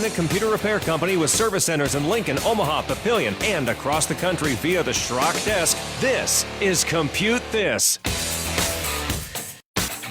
independent computer repair company with service centers in Lincoln, Omaha, Papillion, and across the country via the Schrock desk. This is Compute This.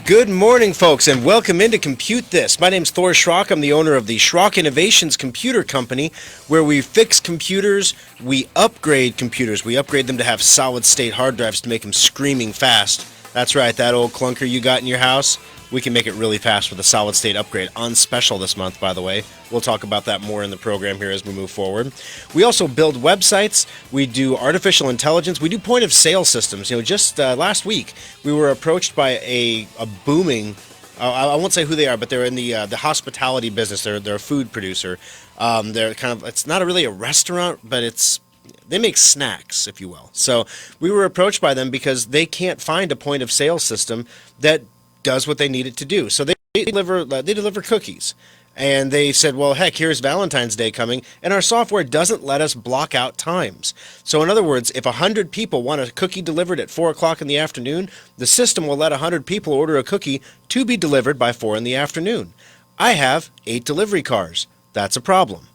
Good morning, folks, and welcome into Compute This. My name's Thor Schrock. I'm the owner of the Schrock Innovations Computer Company, where we fix computers, we upgrade computers. We upgrade them to have solid-state hard drives to make them screaming fast. That's right, that old clunker you got in your house, we can make it really fast with a solid-state upgrade. On special this month, by the way. We'll talk about that more in the program here as we move forward. We also build websites. We do artificial intelligence. We do point-of-sale systems. You know, just last week, we were approached by a booming, I won't say who they are, but they're in the hospitality business. They're a food producer. They're kind of, it's not really a restaurant, but they make snacks, if you will. So we were approached by them because they can't find a point-of-sale system that does what they need it to do. So they deliver cookies. And they said, well, heck, here's Valentine's Day coming, and our software doesn't let us block out times. So in other words, if 100 people want a cookie delivered at 4 o'clock in the afternoon, the system will let 100 people order a cookie to be delivered by 4 in the afternoon. I have 8 delivery cars. That's a problem.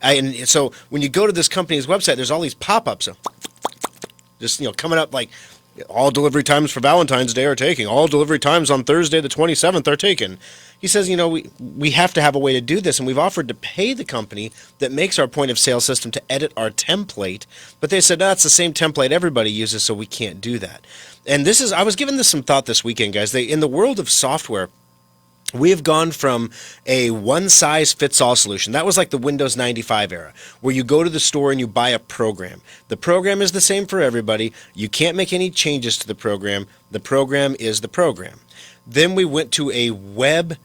And so when you go to this company's website, there's all these pop-ups, just coming up like, all delivery times for Valentine's Day are taken. All delivery times on Thursday the 27th are taken. He says, we have to have a way to do this, and we've offered to pay the company that makes our point-of-sale system to edit our template, but they said, that's the same template everybody uses, so we can't do that. And I was giving this some thought this weekend, guys. In the world of software, we have gone from a one-size-fits-all solution. That was like the Windows 95 era, where you go to the store and you buy a program. The program is the same for everybody. You can't make any changes to the program. The program is the program. Then we went to a web,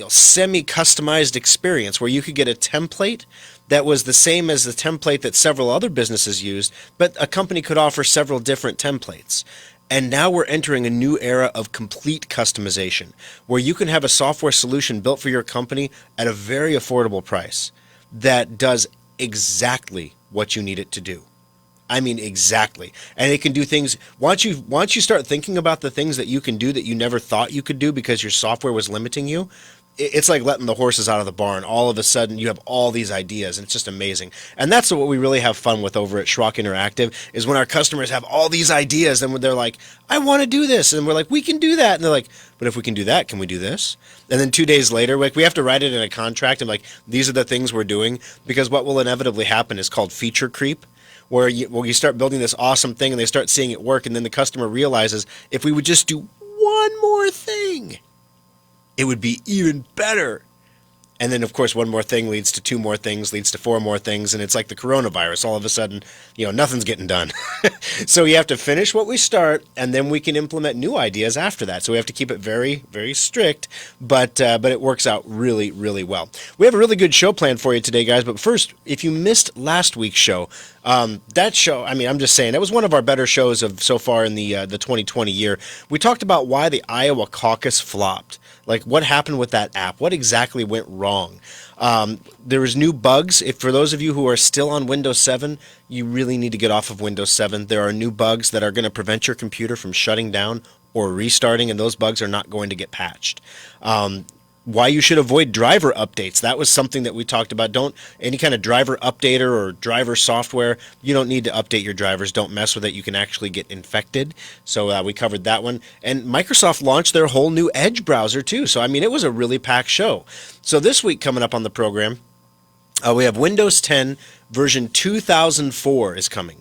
semi-customized experience where you could get a template that was the same as the template that several other businesses used, but a company could offer several different templates. And now we're entering a new era of complete customization, where you can have a software solution built for your company at a very affordable price that does exactly what you need it to do. I mean, exactly. And it can do things, once you start thinking about the things that you can do that you never thought you could do because your software was limiting you, it's like letting the horses out of the barn. All of a sudden, you have all these ideas, and it's just amazing. And that's what we really have fun with over at Schrock Interactive, is when our customers have all these ideas, and they're like, I want to do this. And we're like, we can do that. And they're like, but if we can do that, can we do this? And then 2 days later, we have to write it in a contract, and these are the things we're doing, because what will inevitably happen is called feature creep, where you start building this awesome thing, and they start seeing it work, and then the customer realizes, if we would just do one more thing, it would be even better. And then, of course, one more thing leads to 2 more things, leads to 4 more things, and it's like the coronavirus. All of a sudden, nothing's getting done. So you have to finish what we start, and then we can implement new ideas after that. So we have to keep it very, very strict, but it works out really, really well. We have a really good show planned for you today, guys. But first, if you missed last week's show, that show, I'm just saying, that was one of our better shows of so far in the 2020 year. We talked about why the Iowa caucus flopped. Like, what happened with that app? What exactly went wrong? There was new bugs. For those of you who are still on Windows 7, you really need to get off of Windows 7. There are new bugs that are going to prevent your computer from shutting down or restarting, and those bugs are not going to get patched. Why you should avoid driver updates. That was something that we talked about. Any kind of driver updater or driver software, you don't need to update your drivers. Don't mess with it. You can actually get infected. So we covered that one. And Microsoft launched their whole new Edge browser too. So, it was a really packed show. So this week coming up on the program, we have Windows 10 version 2004 is coming.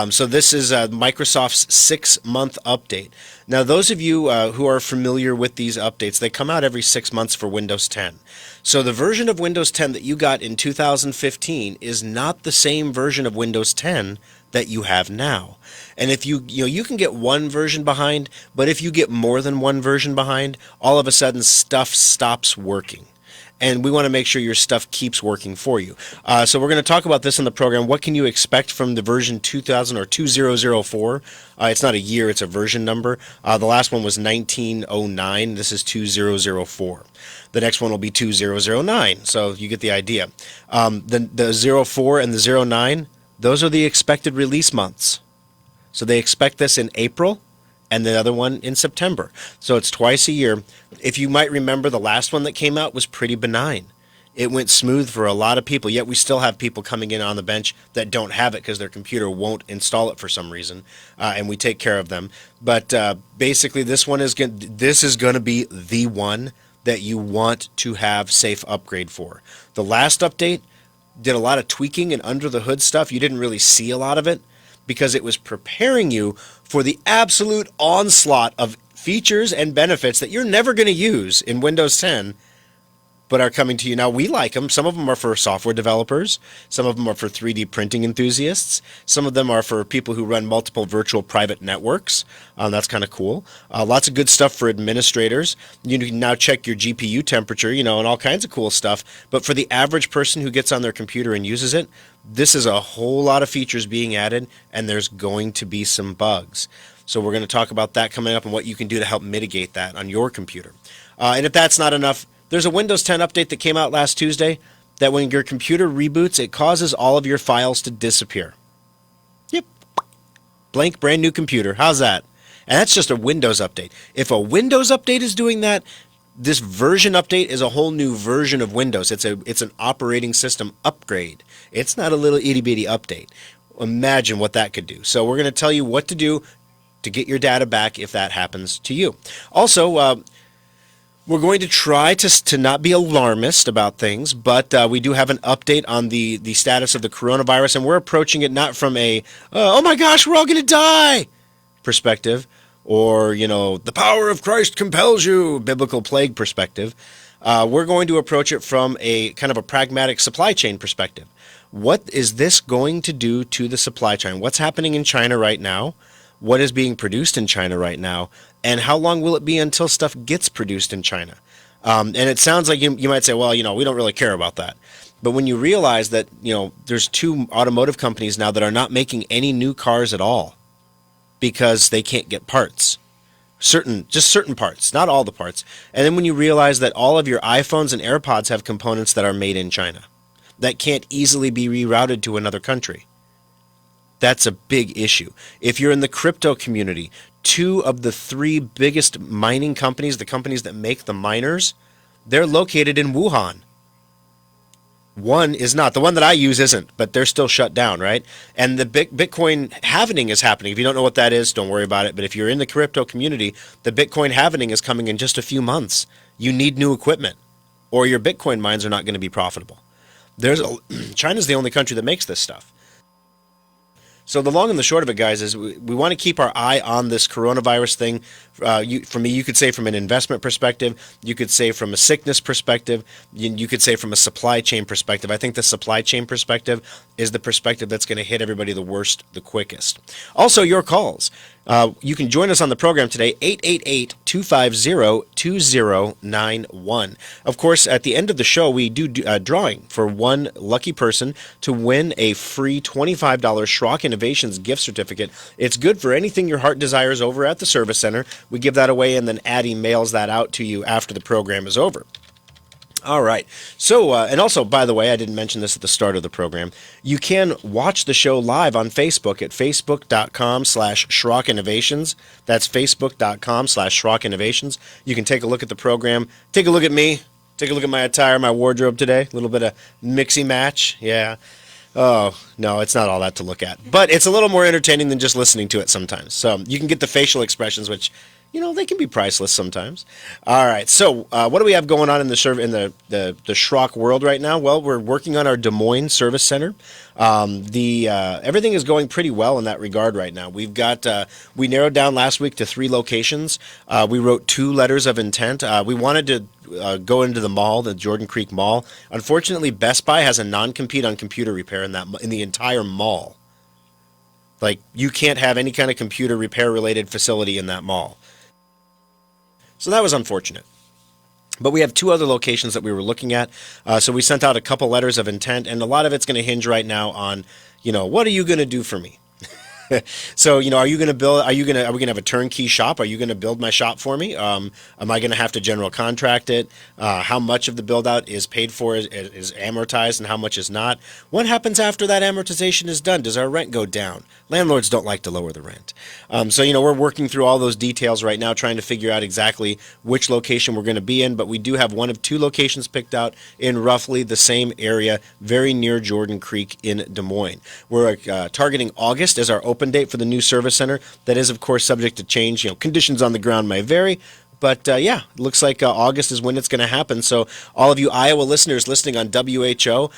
So this is Microsoft's 6-month update. Now, those of you who are familiar with these updates, they come out every 6 months for Windows 10. So the version of Windows 10 that you got in 2015 is not the same version of Windows 10 that you have now. And if you can get one version behind, but if you get more than one version behind, all of a sudden stuff stops working. And we want to make sure your stuff keeps working for you. So we're going to talk about this in the program. What can you expect from the version 2000 or 2004? It's not a year, it's a version number. The last one was 1909. This is 2004. The next one will be 2009. So you get the idea. The 04 and the 09, those are the expected release months. So they expect this in April, and the other one in September. So it's twice a year. If you might remember, the last one that came out was pretty benign. It went smooth for a lot of people, yet we still have people coming in on the bench that don't have it because their computer won't install it for some reason, and we take care of them. But basically, this is going to be the one that you want to have safe upgrade for. The last update did a lot of tweaking and under the hood stuff. You didn't really see a lot of it because it was preparing you for the absolute onslaught of features and benefits that you're never going to use in Windows 10, but are coming to you now. We like them. Some of them are for software developers. Some of them are for 3D printing enthusiasts. Some of them are for people who run multiple virtual private networks. That's kind of cool. Lots of good stuff for administrators. You can now check your GPU temperature, and all kinds of cool stuff. But for the average person who gets on their computer and uses it, this is a whole lot of features being added, and there's going to be some bugs. So we're going to talk about that coming up and what you can do to help mitigate that on your computer. And if that's not enough, there's a Windows 10 update that came out last Tuesday that when your computer reboots, it causes all of your files to disappear. Yep. Blank, brand new computer. How's that? And that's just a Windows update. If a Windows update is doing that, this version update is a whole new version of Windows. It's an operating system upgrade. It's not a little itty-bitty update. Imagine what that could do. So we're going to tell you what to do to get your data back if that happens to you. Also, we're going to try to not be alarmist about things, but we do have an update on the status of the coronavirus, and we're approaching it not from a, oh my gosh, we're all going to die perspective, or, the power of Christ compels you, biblical plague perspective. We're going to approach it from a kind of a pragmatic supply chain perspective. What is this going to do to the supply chain? What's happening in China right now? What is being produced in China right now? And how long will it be until stuff gets produced in China? And it sounds like you might say, well, we don't really care about that. But when you realize that, there's 2 automotive companies now that are not making any new cars at all because they can't get parts. Just certain parts, not all the parts. And then when you realize that all of your iPhones and AirPods have components that are made in China that can't easily be rerouted to another country. That's a big issue. If you're in the crypto community, 2 of the 3 biggest mining companies, the companies that make the miners, they're located in Wuhan. One is not. The one that I use isn't, but they're still shut down, right? And the Bitcoin halvening is happening. If you don't know what that is, don't worry about it. But if you're in the crypto community, the Bitcoin halvening is coming in just a few months. You need new equipment, or your Bitcoin mines are not going to be profitable. China's the only country that makes this stuff. So the long and the short of it, guys, is we want to keep our eye on this coronavirus thing. For me, you could say from an investment perspective, you could say from a sickness perspective, you could say from a supply chain perspective. I think the supply chain perspective is the perspective that's going to hit everybody the worst, the quickest. Also, your calls. You can join us on the program today, 888-250-2091. Of course, at the end of the show, we do a drawing for one lucky person to win a free $25 Schrock Innovations gift certificate. It's good for anything your heart desires over at the Service Center. We give that away, and then Addie mails that out to you after the program is over. All right. So, and also, by the way, I didn't mention this at the start of the program. You can watch the show live on Facebook at facebook.com/Schrock Innovations. That's facebook.com/Schrock Innovations. You can take a look at the program. Take a look at me. Take a look at my attire, my wardrobe today. A little bit of mixy match. Yeah. Oh, no, it's not all that to look at. But it's a little more entertaining than just listening to it sometimes. So you can get the facial expressions, which, they can be priceless sometimes. All right, so what do we have going on in the Schrock world right now? Well, we're working on our Des Moines Service Center. Everything is going pretty well in that regard right now. We narrowed down last week to 3 locations. We wrote 2 letters of intent. We wanted to go into the mall, the Jordan Creek Mall. Unfortunately, Best Buy has a non-compete on computer repair in the entire mall. Like, you can't have any kind of computer repair related facility in that mall. So that was unfortunate. But we have 2 other locations that we were looking at. So we sent out a couple letters of intent, and a lot of it's going to hinge right now on, what are you going to do for me? So, are you going to build? Are we going to have a turnkey shop? Are you going to build my shop for me? Am I going to have to general contract it? How much of the build out is paid for is amortized, and how much is not? What happens after that amortization is done? Does our rent go down? Landlords don't like to lower the rent. So, we're working through all those details right now, trying to figure out exactly which location we're going to be in. But we do have one of two locations picked out in roughly the same area, very near Jordan Creek in Des Moines. We're targeting August as our open date for the new service center. That is, of course, subject to change. Conditions on the ground may vary. But yeah, it looks like August is when it's going to happen. So all of you Iowa listeners listening on WHO,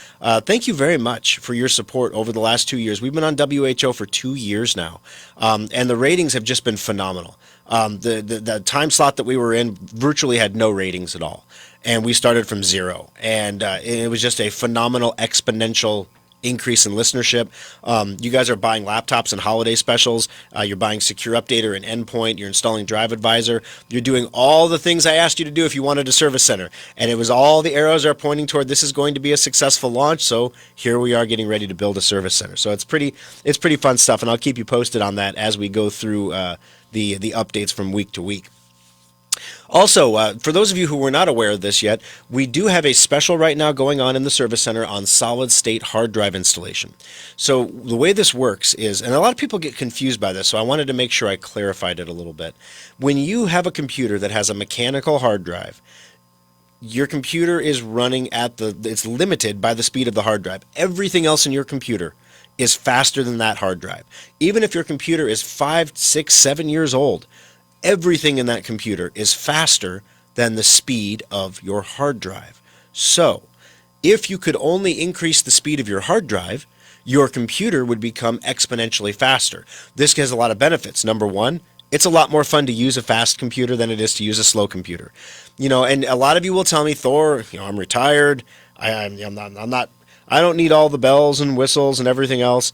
thank you very much for your support over the last 2 years. We've been on WHO for 2 years now, and the ratings have just been phenomenal. The time slot that we were in virtually had no ratings at all, and we started from zero, and it was just a phenomenal exponential increase in listenership. You guys are buying laptops and holiday specials. You're buying Secure Updater and Endpoint. You're installing Drive Advisor. You're doing all the things I asked you to do if you wanted a service center. And it was all the arrows are pointing toward this is going to be a successful launch. So here we are getting ready to build a service center. So it's pretty fun stuff, and I'll keep you posted on that as we go through the updates from week to week. Also, for those of you who were not aware of this yet, we do have a special right now going on in the service center on solid-state hard drive installation. So the way this works is, and a lot of people get confused by this, so I wanted to make sure I clarified it a little bit. When you have a computer that has a mechanical hard drive, your computer is running it's limited by the speed of the hard drive. Everything else in your computer is faster than that hard drive. Even if your computer is 5, 6, 7 years old, everything in that computer is faster than the speed of your hard drive. So, if you could only increase the speed of your hard drive, your computer would become exponentially faster. This has a lot of benefits. Number one, it's a lot more fun to use a fast computer than it is to use a slow computer. And a lot of you will tell me, Thor, I'm retired. I don't need all the bells and whistles and everything else.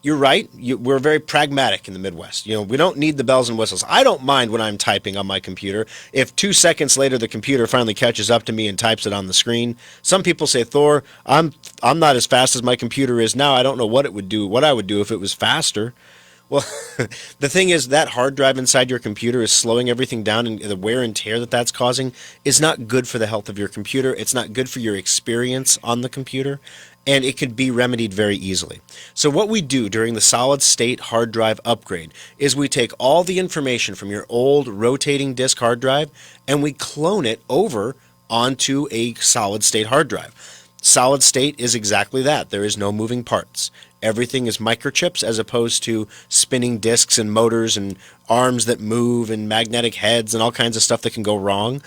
You're right. We're very pragmatic in the Midwest. We don't need the bells and whistles. I don't mind when I'm typing on my computer. If 2 seconds later the computer finally catches up to me and types it on the screen. Some people say, Thor, I'm not as fast as my computer is now. I don't know what I would do if it was faster. Well, the thing is that hard drive inside your computer is slowing everything down, and the wear and tear that's causing is not good for the health of your computer. It's not good for your experience on the computer, and it could be remedied very easily. So what we do during the solid-state hard drive upgrade is we take all the information from your old rotating disk hard drive and we clone it over onto a solid-state hard drive. Solid state is exactly that. There is no moving parts. Everything is microchips as opposed to spinning disks and motors and arms that move and magnetic heads and all kinds of stuff that can go wrong.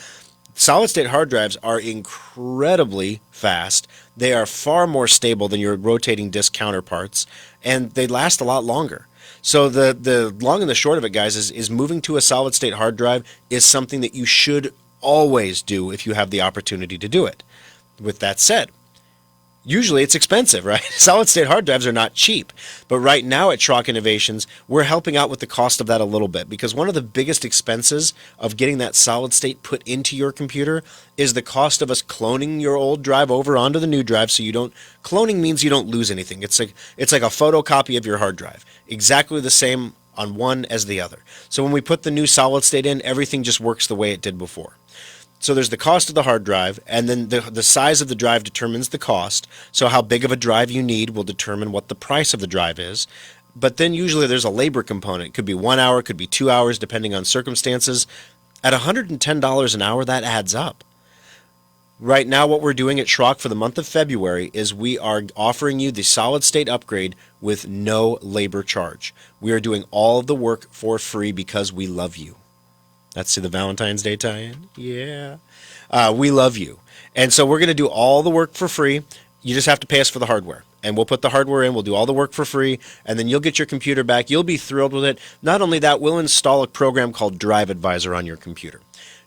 Solid-state hard drives are incredibly fast. They are far more stable than your rotating disk counterparts, and they last a lot longer. So the long and the short of it, guys, is moving to a solid-state hard drive is something that you should always do if you have the opportunity to do it. With that said, usually it's expensive, right? Solid-state hard drives are not cheap. But right now at Schrock Innovations, we're helping out with the cost of that a little bit, because one of the biggest expenses of getting that solid state put into your computer is the cost of us cloning your old drive over onto the new drive. So cloning means you don't lose anything. It's like a photocopy of your hard drive, exactly the same on one as the other. So when we put the new solid state in, everything just works the way it did before. So there's the cost of the hard drive, and then the size of the drive determines the cost. So how big of a drive you need will determine what the price of the drive is. But then usually there's a labor component. It could be 1 hour, it could be 2 hours, depending on circumstances. At $110 an hour, that adds up. Right now, what we're doing at Schrock for the month of February is we are offering you the solid state upgrade with no labor charge. We are doing all of the work for free because we love you. That's the Valentine's Day tie-in. Yeah. We love you. And so we're going to do all the work for free. You just have to pay us for the hardware. And we'll put the hardware in. We'll do all the work for free. And then you'll get your computer back. You'll be thrilled with it. Not only that, we'll install a program called Drive Advisor on your computer.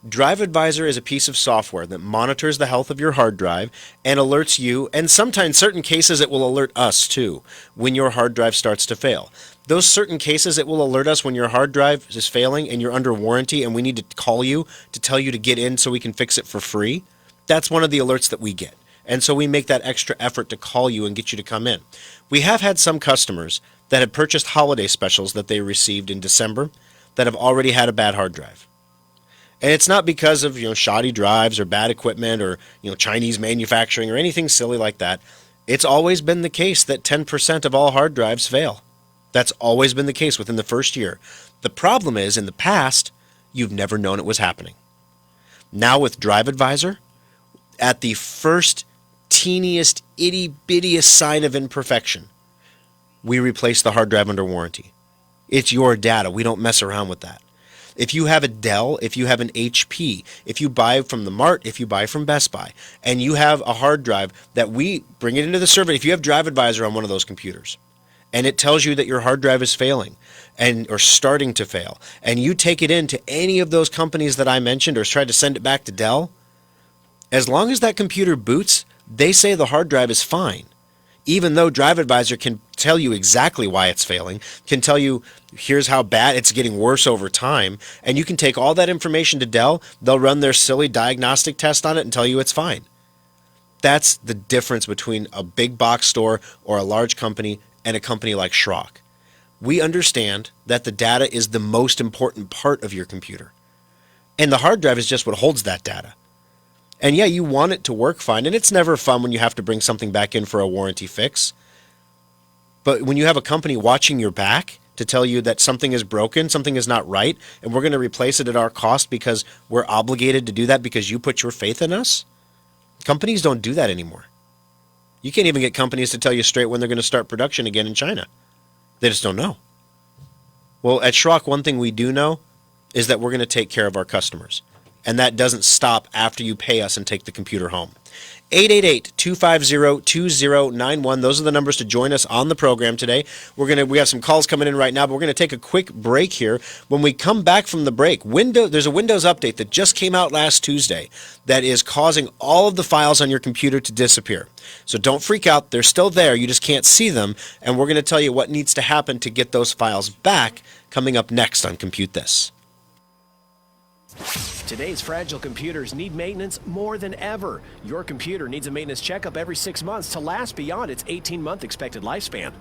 Drive Advisor is a piece of software that monitors the health of your hard drive and alerts you, and sometimes in certain cases it will alert us too, when your hard drive starts to fail. Those certain cases it will alert us when your hard drive is failing and you're under warranty and we need to call you to tell you to get in so we can fix it for free. That's one of the alerts that we get. And so we make that extra effort to call you and get you to come in. We have had some customers that have purchased holiday specials that they received in December that have already had a bad hard drive. And it's not because of, shoddy drives or bad equipment or, Chinese manufacturing or anything silly like that. It's always been the case that 10% of all hard drives fail. That's always been the case within the first year. The problem is, in the past, you've never known it was happening. Now with Drive Advisor, at the first teeniest, itty-bittiest sign of imperfection, we replace the hard drive under warranty. It's your data. We don't mess around with that. If you have a Dell, if you have an HP, if you buy from the Mart, if you buy from Best Buy, and you have a hard drive that we bring it into the server, if you have Drive Advisor on one of those computers, and it tells you that your hard drive is failing or starting to fail, and you take it into any of those companies that I mentioned or try to send it back to Dell, as long as that computer boots, they say the hard drive is fine. Even though Drive Advisor can tell you exactly why it's failing, can tell you here's how bad it's getting worse over time, and you can take all that information to Dell, they'll run their silly diagnostic test on it and tell you it's fine. That's the difference between a big box store or a large company and a company like Schrock. We understand that the data is the most important part of your computer, and the hard drive is just what holds that data. And yeah, you want it to work fine, and it's never fun when you have to bring something back in for a warranty fix. But when you have a company watching your back to tell you that something is broken, something is not right, and we're going to replace it at our cost because we're obligated to do that because you put your faith in us, companies don't do that anymore. You can't even get companies to tell you straight when they're going to start production again in China. They just don't know. Well, at Schrock, one thing we do know is that we're going to take care of our customers. And that doesn't stop after you pay us and take the computer home. 888-250-2091. Those are the numbers to join us on the program today. We have some calls coming in right now, but we're going to take a quick break here. When we come back from the break, there's a Windows update that just came out last Tuesday that is causing all of the files on your computer to disappear. So don't freak out. They're still there. You just can't see them. And we're going to tell you what needs to happen to get those files back coming up next on Compute This. Today's fragile computers need maintenance more than ever. Your computer needs a maintenance checkup every 6 months to last beyond its 18-month expected lifespan.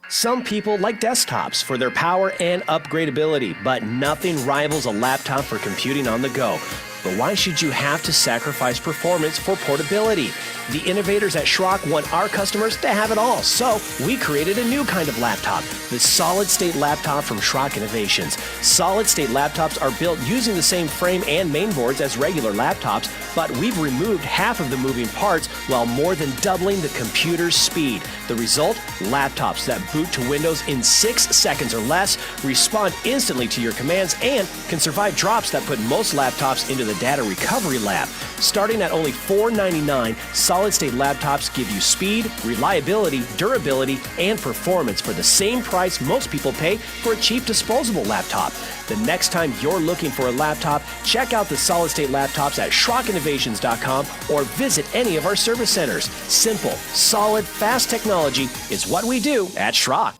Some people like desktops for their power and upgradability, but nothing rivals a laptop for computing on the go. But why should you have to sacrifice performance for portability? The innovators at Schrock want our customers to have it all, so we created a new kind of laptop, the solid-state laptop from Schrock Innovations. Solid-state laptops are built using the same frame and mainboards as regular laptops, but we've removed half of the moving parts while more than doubling the computer's speed. The result? Laptops that boot to Windows in 6 seconds or less, respond instantly to your commands, and can survive drops that put most laptops into the data recovery lab. Starting at only $499, solid-state laptops give you speed, reliability, durability, and performance for the same price most people pay for a cheap disposable laptop. The next time you're looking for a laptop, check out the solid-state laptops at SchrockInnovations.com or visit any of our service centers. Simple, solid, fast technology is what we do at Schrock.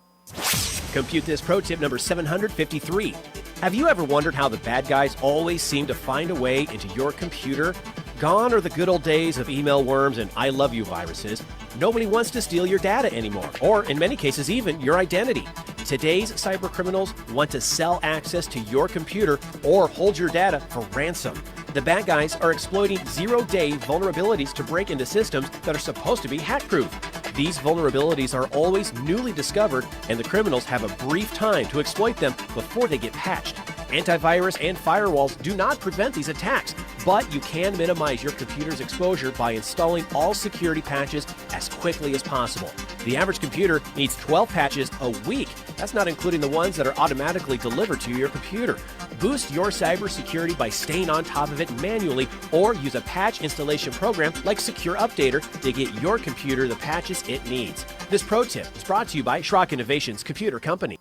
Compute This pro tip number 753. Have you ever wondered how the bad guys always seem to find a way into your computer? Gone are the good old days of email worms and I love you viruses. Nobody wants to steal your data anymore, or in many cases even your identity. Today's cyber criminals want to sell access to your computer or hold your data for ransom. The bad guys are exploiting zero-day vulnerabilities to break into systems that are supposed to be hack-proof. These vulnerabilities are always newly discovered, and the criminals have a brief time to exploit them before they get patched. Antivirus and firewalls do not prevent these attacks, but you can minimize your computer's exposure by installing all security patches as quickly as possible. The average computer needs 12 patches a week. That's not including the ones that are automatically delivered to your computer. Boost your cybersecurity by staying on top of it manually, or use a patch installation program like Secure Updater to get your computer the patches it needs. This pro tip is brought to you by Schrock Innovations Computer Company.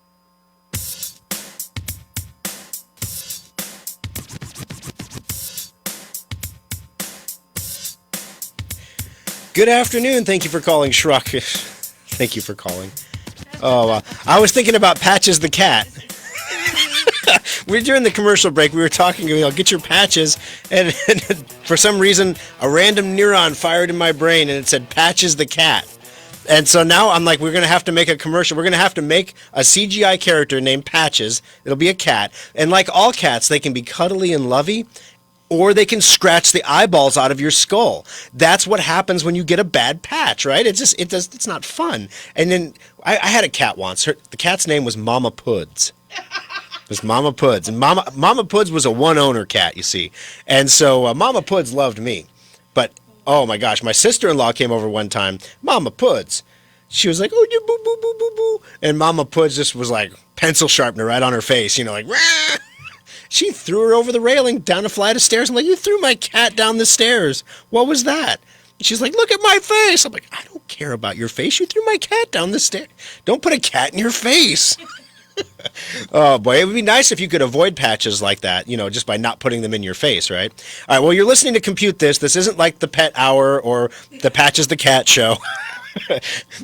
Good afternoon. Thank you for calling Schrock. Thank you for calling. Oh, I was thinking about Patches the cat. During the commercial break, we were talking about get your patches, and for some reason, a random neuron fired in my brain, and it said Patches the cat. And so now I'm like, we're going to have to make a commercial. We're going to have to make a CGI character named Patches. It'll be a cat. And like all cats, they can be cuddly and lovey, or they can scratch the eyeballs out of your skull. That's what happens when you get a bad patch, right? It's not fun. And then I had a cat once. The cat's name was Mama Puds. It was Mama Puds. And Mama Puds was a one-owner cat, you see. And so Mama Puds loved me. But oh my gosh, my sister-in-law came over one time. Mama Puds. She was like, oh, you boo, boo, boo, boo, boo. And Mama Puds just was like pencil sharpener right on her face, like, rah! She threw her over the railing down a flight of stairs. I'm like, you threw my cat down the stairs. What was that? She's like, look at my face. I'm like, I don't care about your face. You threw my cat down the stairs. Don't put a cat in your face. Oh, boy, it would be nice if you could avoid patches like that, just by not putting them in your face, right? All right, well, you're listening to Compute This. This isn't like the Pet Hour or the Patches the Cat show.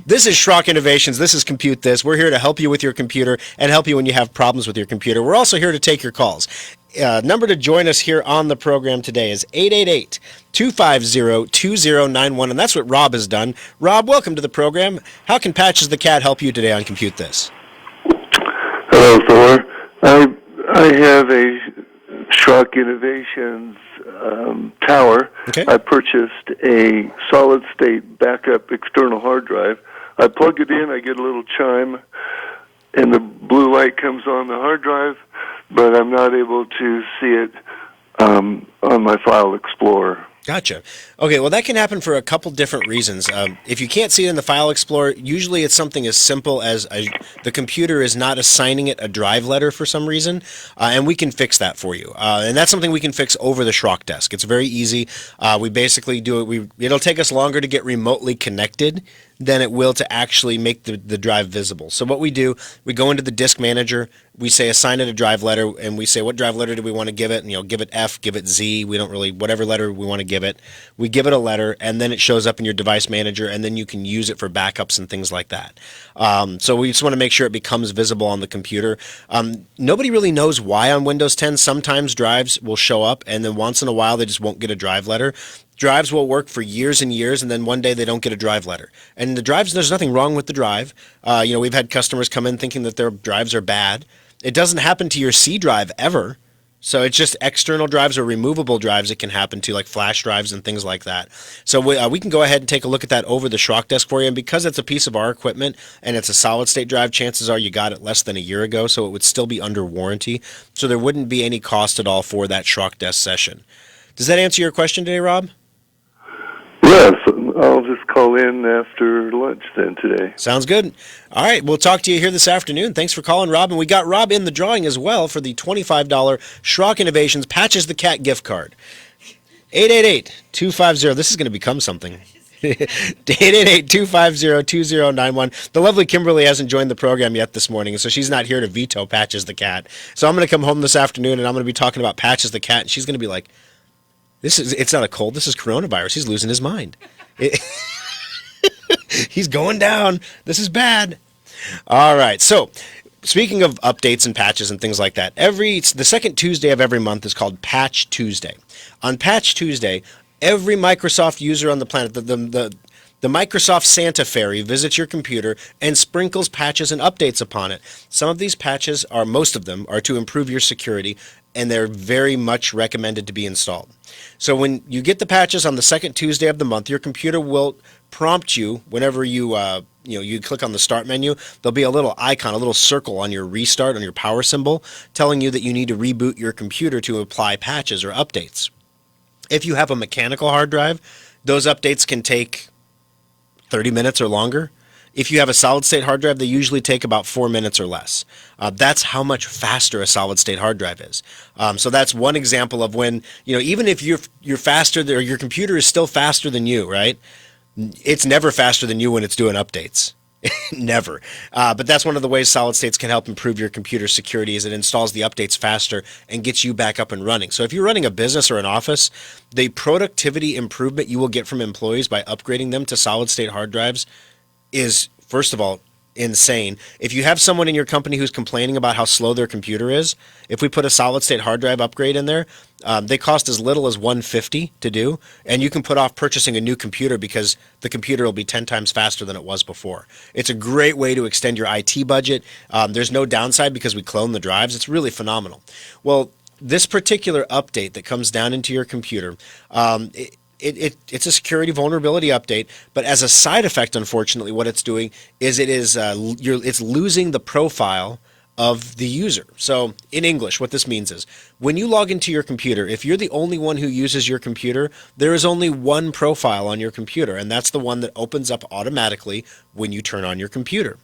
This is Schrock Innovations. This is Compute This. We're here to help you with your computer and help you when you have problems with your computer. We're also here to take your calls. Number to join us here on the program today is 888-250-2091, and that's what Rob has done. Rob, welcome to the program. How can Patches the Cat help you today on Compute This? Hello, Thor. I have a Schrock Innovations tower. Okay. I purchased a solid-state backup external hard drive. I plug it in, I get a little chime, and the blue light comes on the hard drive, but I'm not able to see it on my File Explorer. Gotcha. Okay, well, that can happen for a couple different reasons. If you can't see it in the File Explorer, usually it's something as simple as the computer is not assigning it a drive letter for some reason, and we can fix that for you. And that's something we can fix over the Schrock desk. It's very easy. We basically do it. It'll take us longer to get remotely connected than it will to actually make the drive visible. So what we do, we go into the disk manager, we say assign it a drive letter, and we say what drive letter do we want to give it, and give it F, give it Z, we don't really, whatever letter we want to give it. We give it a letter, and then it shows up in your device manager, and then you can use it for backups and things like that. So we just want to make sure it becomes visible on the computer. Nobody really knows why on Windows 10. Sometimes drives will show up, and then once in a while they just won't get a drive letter. Drives will work for years and years, and then one day they don't get a drive letter. And the drives, there's nothing wrong with the drive. We've had customers come in thinking that their drives are bad. It doesn't happen to your C drive ever. So it's just external drives or removable drives it can happen to, like flash drives and things like that. So we can go ahead and take a look at that over the Schrock desk for you. And because it's a piece of our equipment and it's a solid-state drive, chances are you got it less than a year ago, so it would still be under warranty. So there wouldn't be any cost at all for that Schrock desk session. Does that answer your question today, Rob? Yes, I'll just call in after lunch then today. Sounds good. All right, we'll talk to you here this afternoon. Thanks for calling, Rob. And we got Rob in the drawing as well for the $25 Schrock Innovations Patches the Cat gift card. 888-250. This is going to become something. 888-250-2091. The lovely Kimberly hasn't joined the program yet this morning, so she's not here to veto Patches the Cat. So I'm going to come home this afternoon, and I'm going to be talking about Patches the Cat, and she's going to be like, it's not a cold, this is coronavirus. He's losing his mind. He's going down. This is bad. All right. So, speaking of updates and patches and things like that, the second Tuesday of every month is called Patch Tuesday. On Patch Tuesday, every Microsoft user on the planet, the Microsoft Santa Fairy visits your computer and sprinkles patches and updates upon it. Some of these patches most of them are to improve your security, and they're very much recommended to be installed. So when you get the patches on the second Tuesday of the month, your computer will prompt you whenever you click on the start menu. There'll be a little icon, a little circle on your restart, on your power symbol, telling you that you need to reboot your computer to apply patches or updates. If you have a mechanical hard drive, those updates can take 30 minutes or longer. If you have a solid-state hard drive, they usually take about 4 minutes or less. That's how much faster a solid-state hard drive is. So that's one example of when, even if you're faster, or your computer is still faster than you, right? It's never faster than you when it's doing updates. Never. But that's one of the ways solid states can help improve your computer security, is it installs the updates faster and gets you back up and running. So if you're running a business or an office, the productivity improvement you will get from employees by upgrading them to solid-state hard drives is, first of all, insane. If you have someone in your company who's complaining about how slow their computer is, if we put a solid state hard drive upgrade in there, they cost as little as $150 to do, and you can put off purchasing a new computer because the computer will be 10 times faster than it was before. It's a great way to extend your IT budget. There's no downside because we clone the drives. It's really phenomenal. Well, this particular update that comes down into your computer, it's a security vulnerability update, but as a side effect, unfortunately, what it's doing is it's losing the profile of the user. So in English, what this means is when you log into your computer, if you're the only one who uses your computer, there is only one profile on your computer, and that's the one that opens up automatically when you turn on your computer.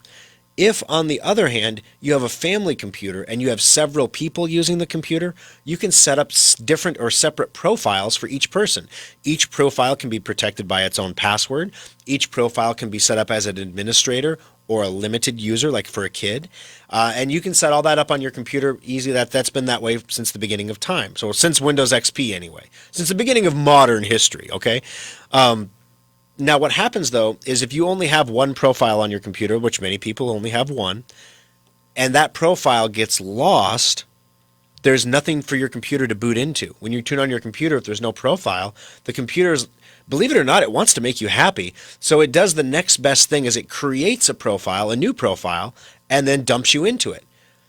If, on the other hand, you have a family computer and you have several people using the computer, you can set up different or separate profiles for each person. Each profile can be protected by its own password. Each profile can be set up as an administrator or a limited user, like for a kid. And you can set all that up on your computer easily. That's been that way since the beginning of time. So since Windows XP anyway. Since the beginning of modern history, okay? Now, what happens, though, is if you only have one profile on your computer, which many people only have one, and that profile gets lost, there's nothing for your computer to boot into. When you turn on your computer, if there's no profile, the computer's, believe it or not, it wants to make you happy. So it does the next best thing is it creates a profile, a new profile, and then dumps you into it.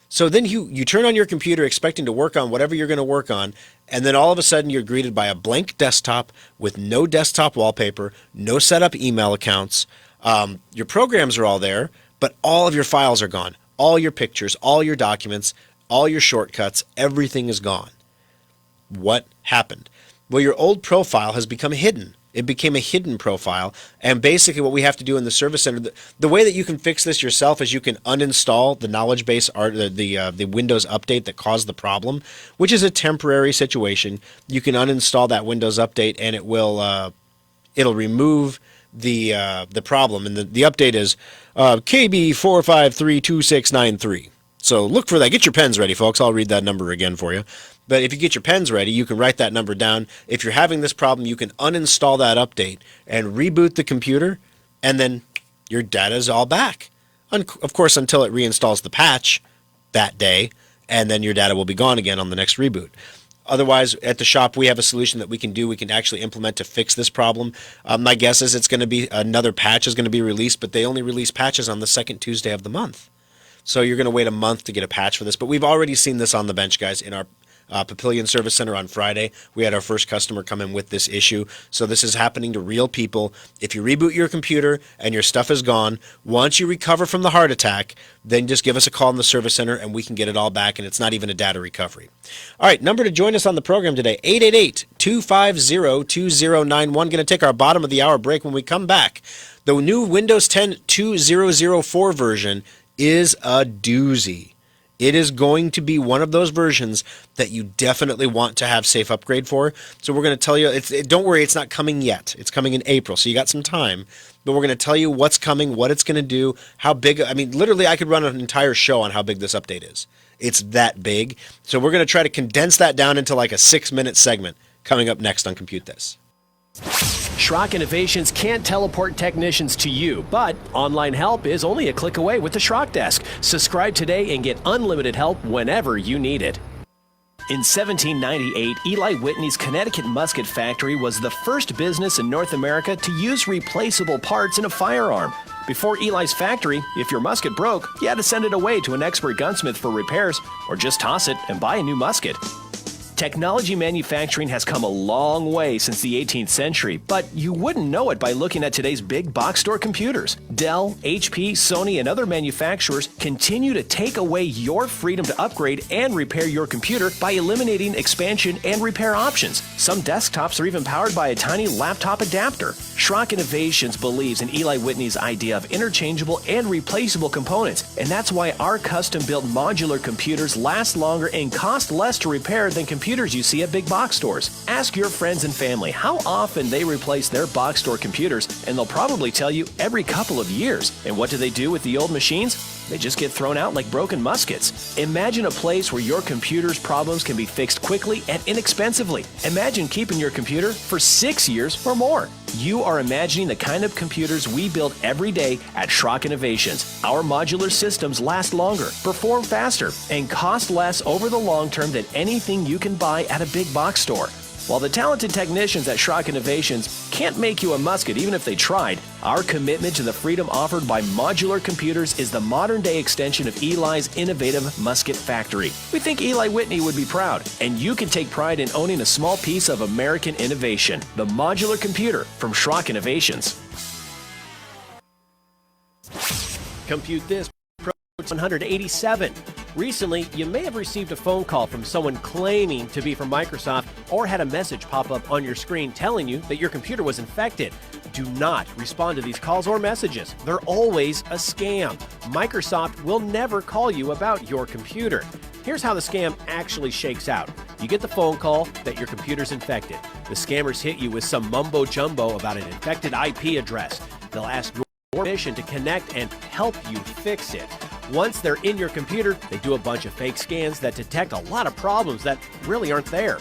So then you turn on your computer expecting to work on whatever you're going to work on, and then all of a sudden you're greeted by a blank desktop with no desktop wallpaper, no setup email accounts. Your programs are all there, but all of your files are gone. All your pictures, all your documents, all your shortcuts, everything is gone. What happened? Well, your old profile has become hidden. It became a hidden profile, and basically what we have to do in the Service Center, the way that you can fix this yourself is you can uninstall the knowledge base, the Windows update that caused the problem, which is a temporary situation. You can uninstall that Windows update, and it'll remove the problem. And the update is KB4532693. So look for that. Get your pens ready, folks. I'll read that number again for you. But if you get your pens ready, you can write that number down. If you're having this problem, you can uninstall that update and reboot the computer, and then your data is all back. Of course, until it reinstalls the patch that day, and then your data will be gone again on the next reboot. Otherwise, at the shop, we have a solution that we can actually implement to fix this problem. My guess is it's going to be another patch is going to be released, but they only release patches on the second Tuesday of the month. So you're going to wait a month to get a patch for this. But we've already seen this on the bench, guys, in our Papillion Service Center on Friday. We had our first customer come in with this issue. So this is happening to real people. If you reboot your computer and your stuff is gone, once you recover from the heart attack, then just give us a call in the Service Center and we can get it all back, and it's not even a data recovery. All right, number to join us on the program today, 888-250-2091. Going to take our bottom of the hour break. When we come back, the new Windows 10 2004 version is a doozy. It is going to be one of those versions that you definitely want to have safe upgrade for. So we're going to tell you, don't worry, it's not coming yet. It's coming in April, so you got some time. But we're going to tell you what's coming, what it's going to do, how big. I mean, literally, I could run an entire show on how big this update is. It's that big. So we're going to try to condense that down into like a 6-minute segment coming up next on Compute This. Schrock Innovations can't teleport technicians to you, but online help is only a click away with the Schrock Desk. Subscribe today and get unlimited help whenever you need it. In 1798, Eli Whitney's Connecticut Musket Factory was the first business in North America to use replaceable parts in a firearm. Before Eli's factory, if your musket broke, you had to send it away to an expert gunsmith for repairs, or just toss it and buy a new musket. Technology manufacturing has come a long way since the 18th century, but you wouldn't know it by looking at today's big box store computers. Dell, HP, Sony, and other manufacturers continue to take away your freedom to upgrade and repair your computer by eliminating expansion and repair options. Some desktops are even powered by a tiny laptop adapter. Schrock Innovations believes in Eli Whitney's idea of interchangeable and replaceable components, and that's why our custom-built modular computers last longer and cost less to repair than computers you see at big box stores. Ask your friends and family how often they replace their box store computers, and they'll probably tell you every couple of years. And what do they do with the old machines? they just get thrown out like broken muskets. Imagine a place where your computer's problems can be fixed quickly and inexpensively. Imagine keeping your computer for 6 years or more. You are imagining the kind of computers we build every day at Schrock Innovations. Our modular systems last longer, perform faster, and cost less over the long term than anything you can buy at a big box store. While the talented technicians at Schrock Innovations can't make you a musket even if they tried, our commitment to the freedom offered by modular computers is the modern-day extension of Eli's innovative musket factory. We think Eli Whitney would be proud, and you can take pride in owning a small piece of American innovation. The modular computer from Schrock Innovations. Compute this. 187. Recently, you may have received a phone call from someone claiming to be from Microsoft or had a message pop up on your screen telling you that your computer was infected. Do not respond to these calls or messages. They're always a scam. Microsoft will never call you about your computer. Here's how the scam actually shakes out. You get the phone call that your computer's infected. The scammers hit you with some mumbo jumbo about an infected IP address. They'll ask your permission to connect and help you fix it. Once they're in your computer, they do a bunch of fake scans that detect a lot of problems that really aren't there.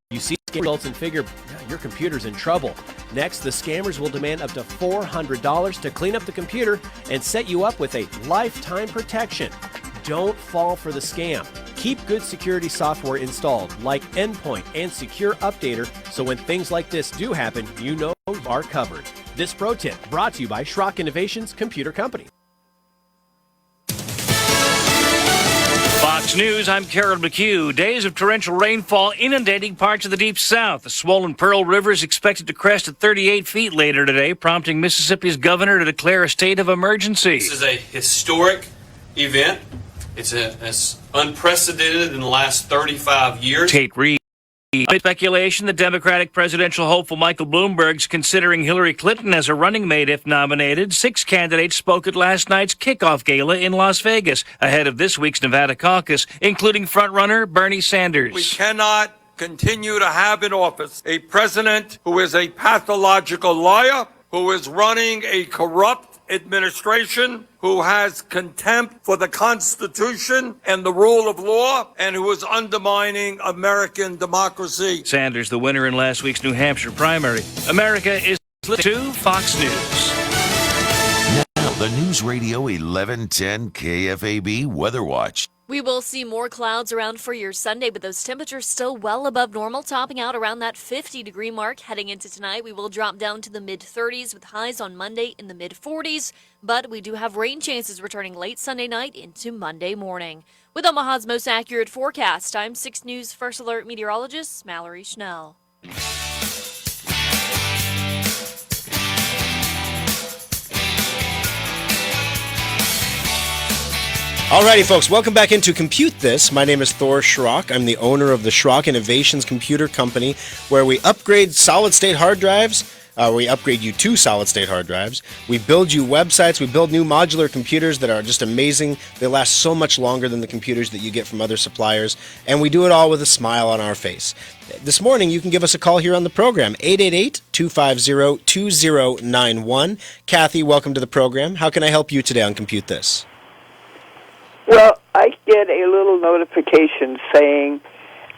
You see scan results and figure your computer's in trouble. Next, the scammers will demand up to $400 to clean up the computer and set you up with a lifetime protection. Don't fall for the scam. Keep good security software installed like Endpoint and Secure Updater so when things like this do happen, you know you are covered. This pro tip brought to you by Schrock Innovations Computer Company. Fox News, I'm Carol McHugh. Days of torrential rainfall inundating parts of the Deep South. The swollen Pearl River is expected to crest at 38 feet later today, prompting Mississippi's governor to declare a state of emergency. This is a historic event. It's unprecedented in the last 35 years. Tate Reed. Speculation the Democratic presidential hopeful Michael Bloomberg's considering Hillary Clinton as a running mate if nominated. 6 candidates spoke at last night's kickoff gala in Las Vegas ahead of this week's Nevada caucus, including frontrunner Bernie Sanders. We cannot continue to have in office a president who is a pathological liar, who is running a corrupt administration, who has contempt for the Constitution and the rule of law, and who is undermining American democracy. Sanders, the winner in last week's New Hampshire primary. America is listening to Fox News. Now, the News Radio 1110 KFAB Weather Watch. We will see more clouds around for your Sunday, but those temperatures still well above normal, topping out around that 50-degree mark. Heading into tonight, we will drop down to the mid-30s with highs on Monday in the mid-40s, but we do have rain chances returning late Sunday night into Monday morning. With Omaha's most accurate forecast, I'm 6 News First Alert meteorologist Mallory Schnell. Alrighty, folks, welcome back into Compute This. My name is Thor Schrock. I'm the owner of the Schrock Innovations Computer Company, where we upgrade solid-state hard drives. We upgrade you to solid-state hard drives. We build you websites. We build new modular computers that are just amazing. They last so much longer than the computers that you get from other suppliers. And we do it all with a smile on our face. This morning, you can give us a call here on the program, 888-250-2091. Kathy, welcome to the program. How can I help you today on Compute This? Well, I get a little notification saying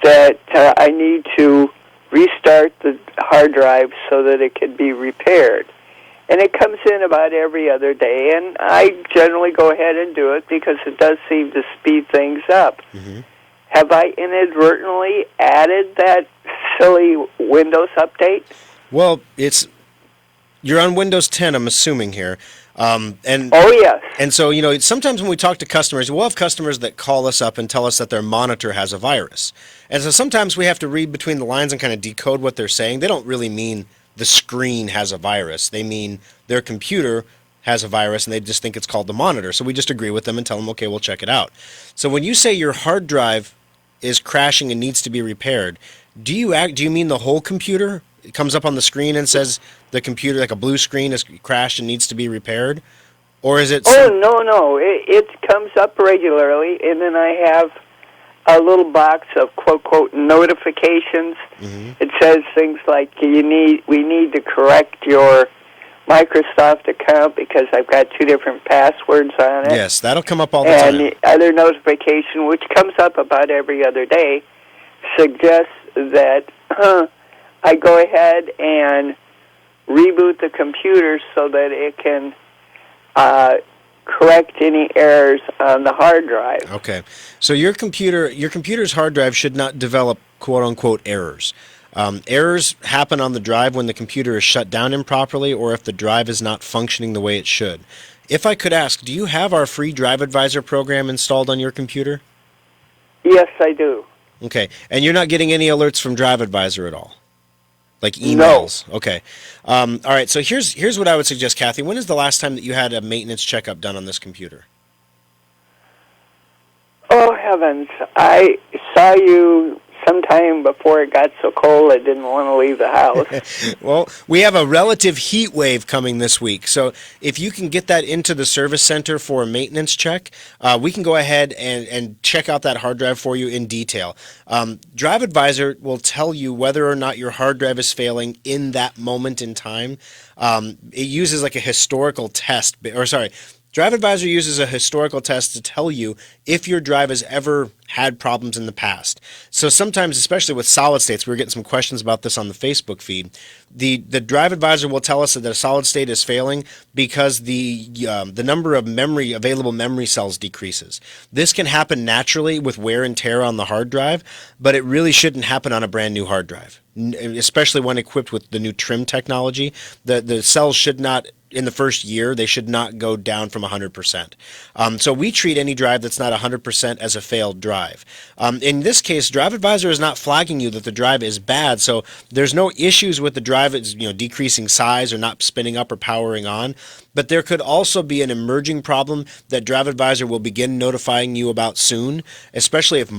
that I need to restart the hard drive so that it can be repaired. And it comes in about every other day, and I generally go ahead and do it because it does seem to speed things up. Mm-hmm. Have I inadvertently added that silly Windows update? Well, you're on Windows 10, I'm assuming here. Oh, yes. And so, sometimes when we talk to customers, we'll have customers that call us up and tell us that their monitor has a virus. And so sometimes we have to read between the lines and kind of decode what they're saying. They don't really mean the screen has a virus. They mean their computer has a virus, and they just think it's called the monitor. So we just agree with them and tell them, okay, we'll check it out. So when you say your hard drive is crashing and needs to be repaired, do you mean the whole computer? It comes up on the screen and says the computer, like a blue screen, is crashed and needs to be repaired? Or is it... Oh, no. It comes up regularly, and then I have a little box of quote notifications. Mm-hmm. It says things like we need to correct your Microsoft account because I've got 2 different passwords on it. Yes, that'll come up all the and time. the other notification, which comes up about every other day, suggests that I go ahead and reboot the computer so that it can correct any errors on the hard drive. Okay, so your computer's hard drive should not develop quote-unquote errors. Errors happen on the drive when the computer is shut down improperly or if the drive is not functioning the way it should. If I could ask, do you have our free Drive Advisor program installed on your computer? Yes, I do. Okay, and you're not getting any alerts from Drive Advisor at all? Like emails? No. Okay. All right, so here's what I would suggest, Kathy. When is the last time that you had a maintenance checkup done on this computer? Oh, heavens. I saw you sometime before it got so cold I didn't want to leave the house. Well, we have a relative heat wave coming this week, so if you can get that into the service center for a maintenance check, we can go ahead and check out that hard drive for you in detail. Drive Advisor will tell you whether or not your hard drive is failing in that moment in time. It uses like a historical test, Drive Advisor uses a historical test to tell you if your drive has ever had problems in the past. So sometimes, especially with solid states, we were getting some questions about this on the Facebook feed. The Drive Advisor will tell us that a solid state is failing because the number of available memory cells decreases. This can happen naturally with wear and tear on the hard drive, but it really shouldn't happen on a brand new hard drive, especially when equipped with the new trim technology. The cells should not, in the first year, they should not go down from 100%. So we treat any drive that's not 100% as a failed drive. In this case, Drive Advisor is not flagging you that the drive is bad, so there's no issues with the drive decreasing size or not spinning up or powering on. But there could also be an emerging problem that Drive Advisor will begin notifying you about soon, especially if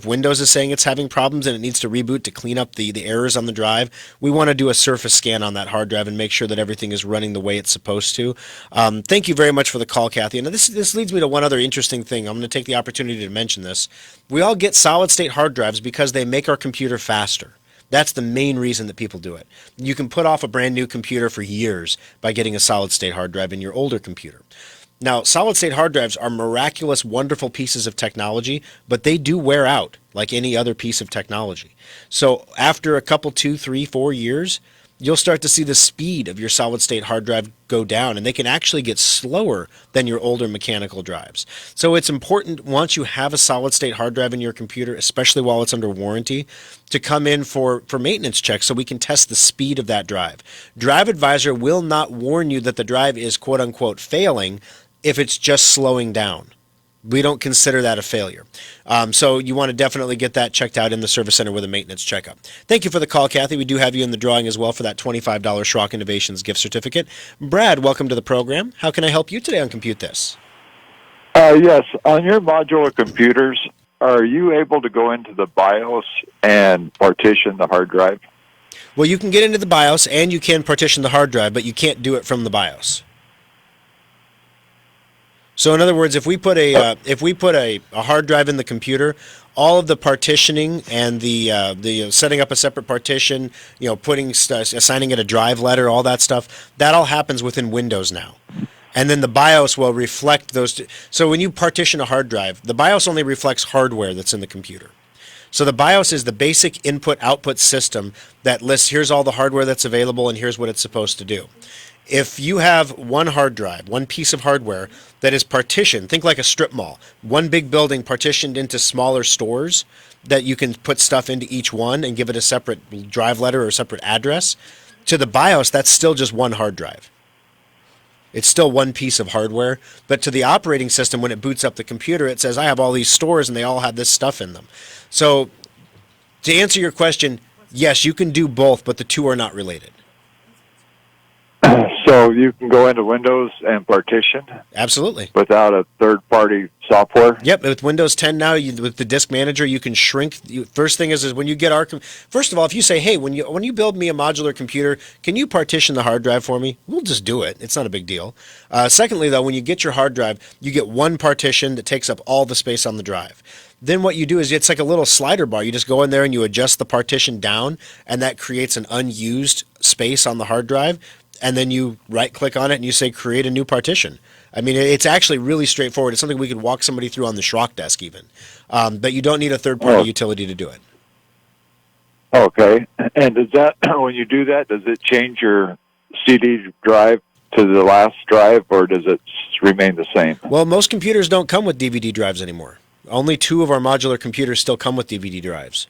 Windows is saying it's having problems and it needs to reboot to clean up the errors on the drive. We want to do a surface scan on that hard drive and make sure that everything is running the way it's supposed to. Thank you very much for the call, Kathy. And this leads me to one other interesting thing. I'm going to take the opportunity to mention this. We all get solid-state hard drives because they make our computer faster. That's the main reason that people do it. You can put off a brand new computer for years by getting a solid-state hard drive in your older computer. Now, solid-state hard drives are miraculous, wonderful pieces of technology, but they do wear out like any other piece of technology. So after a couple, 2, 3, 4 years, you'll start to see the speed of your solid-state hard drive go down, and they can actually get slower than your older mechanical drives. So it's important, once you have a solid-state hard drive in your computer, especially while it's under warranty, to come in for maintenance checks so we can test the speed of that drive. Drive Advisor will not warn you that the drive is quote-unquote failing if it's just slowing down. We don't consider that a failure. So you want to definitely get that checked out in the service center with a maintenance checkup. Thank you for the call, Kathy. We do have you in the drawing as well for that $25 Schrock Innovations gift certificate. Brad, welcome to the program. How can I help you today on Compute This? Yes. On your modular computers, are you able to go into the BIOS and partition the hard drive? Well, you can get into the BIOS and you can partition the hard drive, but you can't do it from the BIOS. So in other words, if we put a hard drive in the computer, all of the partitioning and the setting up a separate partition, assigning it a drive letter, all that stuff, that all happens within Windows now. And then the BIOS will reflect those. So when you partition a hard drive, the BIOS only reflects hardware that's in the computer. So the BIOS is the basic input-output system that lists here's all the hardware that's available and here's what it's supposed to do. If you have one hard drive, one piece of hardware that is partitioned, think like a strip mall, one big building partitioned into smaller stores that you can put stuff into each one and give it a separate drive letter or a separate address, to the BIOS, that's still just one hard drive. It's still one piece of hardware, but to the operating system, when it boots up the computer, it says, I have all these stores and they all have this stuff in them. So to answer your question, yes, you can do both, but the two are not related. So you can go into Windows and partition? Absolutely. Without a third-party software? Yep. With Windows 10 now, with the disk manager, you can shrink. First thing is when you get first of all, if you say, hey, when you build me a modular computer, can you partition the hard drive for me? We'll just do it. It's not a big deal. Secondly, though, when you get your hard drive, you get one partition that takes up all the space on the drive. Then what you do is it's like a little slider bar. You just go in there and you adjust the partition down, and that creates an unused space on the hard drive. and then you right-click on it and you say create a new partition. I mean, it's actually really straightforward. It's something we could walk somebody through on the Schrock desk even. But you don't need a third-party utility to do it. Okay. And does that, when you do that, does it change your CD drive to the last drive, or does it remain the same? Well, most computers don't come with DVD drives anymore. Only 2 of our modular computers still come with DVD drives.